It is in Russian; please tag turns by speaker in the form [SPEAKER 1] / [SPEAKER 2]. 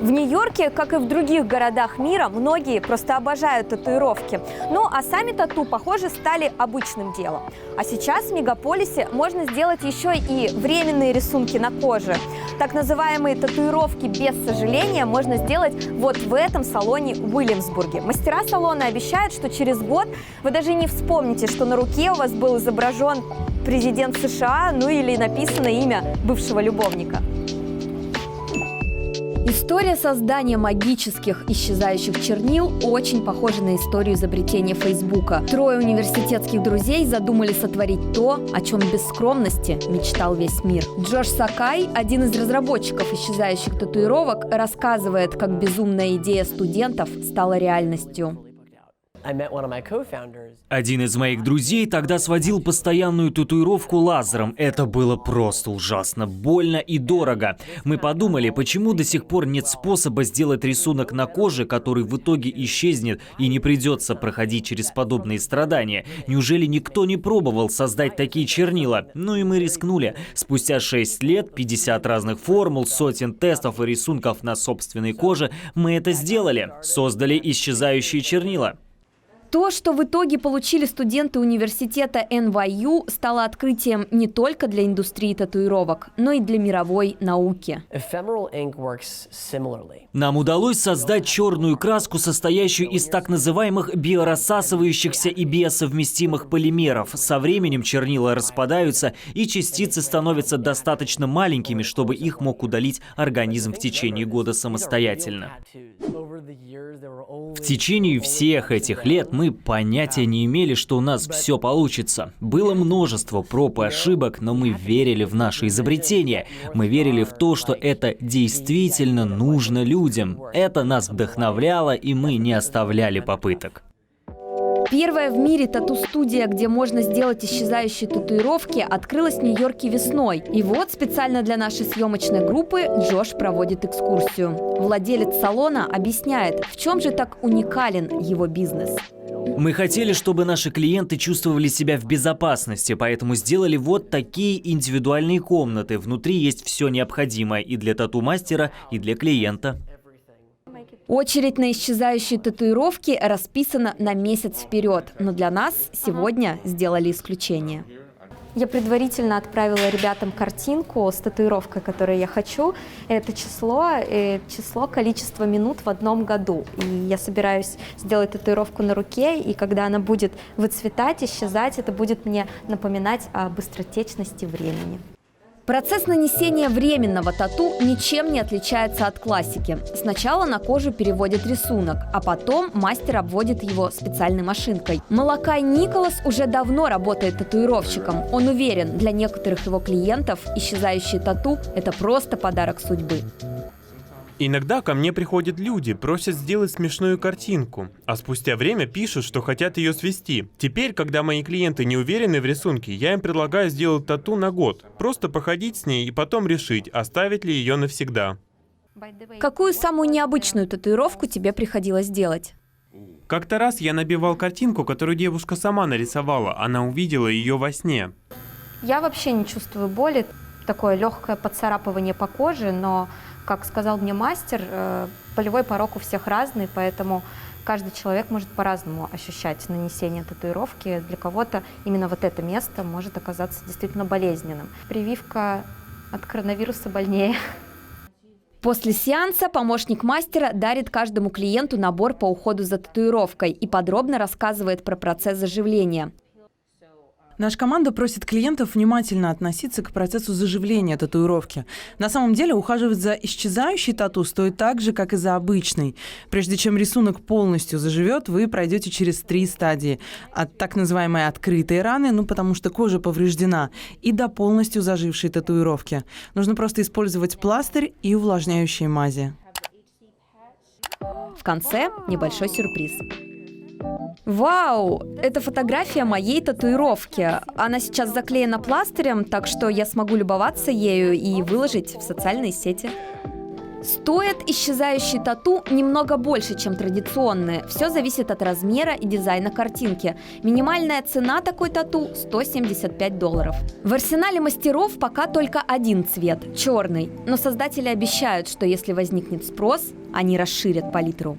[SPEAKER 1] В Нью-Йорке, как и в других городах мира, многие просто обожают татуировки. Ну а сами тату, похоже, стали обычным делом. А сейчас в мегаполисе можно сделать еще и временные рисунки на коже. Так называемые татуировки без сожаления можно сделать вот в этом салоне в Уильямсбурге. Мастера салона обещают, что через год вы даже не вспомните, что на руке у вас был изображен президент США, ну или написано имя бывшего любовника. История создания магических исчезающих чернил очень похожа на историю изобретения Фейсбука. Трое университетских друзей задумали сотворить то, о чем без скромности мечтал весь мир. Джош Сакай, один из разработчиков исчезающих татуировок, рассказывает, как безумная идея студентов стала реальностью.
[SPEAKER 2] Один из моих друзей тогда сводил постоянную татуировку лазером. Это было просто ужасно, больно и дорого. Мы подумали, почему до сих пор нет способа сделать рисунок на коже, который в итоге исчезнет и не придется проходить через подобные страдания. Неужели никто не пробовал создать такие чернила? Ну и мы рискнули. Спустя 6 лет, 50 разных формул, сотен тестов и рисунков на собственной коже, мы это сделали. Создали исчезающие чернила.
[SPEAKER 1] То, что в итоге получили студенты университета NYU, стало открытием не только для индустрии татуировок, но и для мировой науки.
[SPEAKER 2] Нам удалось создать черную краску, состоящую из так называемых биорассасывающихся и биосовместимых полимеров. Со временем чернила распадаются, и частицы становятся достаточно маленькими, чтобы их мог удалить организм в течение года самостоятельно. В течение всех этих лет мы понятия не имели, что у нас все получится. Было множество проб и ошибок, но мы верили в наше изобретение. Мы верили в то, что это действительно нужно людям. Это нас вдохновляло, и мы не оставляли попыток.
[SPEAKER 1] Первая в мире тату-студия, где можно сделать исчезающие татуировки, открылась в Нью-Йорке весной. И вот специально для нашей съемочной группы Джош проводит экскурсию. Владелец салона объясняет, в чем же так уникален его бизнес.
[SPEAKER 2] Мы хотели, чтобы наши клиенты чувствовали себя в безопасности, поэтому сделали вот такие индивидуальные комнаты. Внутри есть все необходимое и для тату-мастера, и для клиента.
[SPEAKER 1] Очередь на исчезающие татуировки расписана на месяц вперед, но для нас сегодня сделали исключение. Я предварительно отправила ребятам картинку с татуировкой, которую я хочу. Это число, количество минут в одном году. И я собираюсь сделать татуировку на руке, и когда она будет выцветать, исчезать, это будет мне напоминать о быстротечности времени. Процесс нанесения временного тату ничем не отличается от классики. Сначала на кожу переводят рисунок, а потом мастер обводит его специальной машинкой. Малакай Николас уже давно работает татуировщиком. Он уверен, для некоторых его клиентов исчезающие тату – это просто подарок судьбы.
[SPEAKER 3] Иногда ко мне приходят люди, просят сделать смешную картинку, а спустя время пишут, что хотят ее свести. Теперь, когда мои клиенты не уверены в рисунке, я им предлагаю сделать тату на год. Просто походить с ней и потом решить, оставить ли ее навсегда.
[SPEAKER 1] Какую самую необычную татуировку тебе приходилось делать?
[SPEAKER 3] Как-то раз я набивал картинку, которую девушка сама нарисовала. Она увидела ее во сне.
[SPEAKER 1] Я вообще не чувствую боли. Такое легкое поцарапывание по коже, но, как сказал мне мастер, болевой порог у всех разный, поэтому каждый человек может по-разному ощущать нанесение татуировки. Для кого-то именно вот это место может оказаться действительно болезненным. Прививка от коронавируса больнее. После сеанса помощник мастера дарит каждому клиенту набор по уходу за татуировкой и подробно рассказывает про процесс заживления.
[SPEAKER 4] Наша команда просит клиентов внимательно относиться к процессу заживления татуировки. На самом деле ухаживать за исчезающей тату стоит так же, как и за обычной. Прежде чем рисунок полностью заживет, вы пройдете через 3 стадии. От так называемой открытой раны, потому что кожа повреждена, и до полностью зажившей татуировки. Нужно просто использовать пластырь и увлажняющие мази.
[SPEAKER 1] В конце небольшой сюрприз. Вау! Это фотография моей татуировки. Она сейчас заклеена пластырем, так что я смогу любоваться ею и выложить в социальные сети. Стоят исчезающие тату немного больше, чем традиционные. Все зависит от размера и дизайна картинки. Минимальная цена такой тату – $175. В арсенале мастеров пока только один цвет – черный. Но создатели обещают, что если возникнет спрос, они расширят палитру.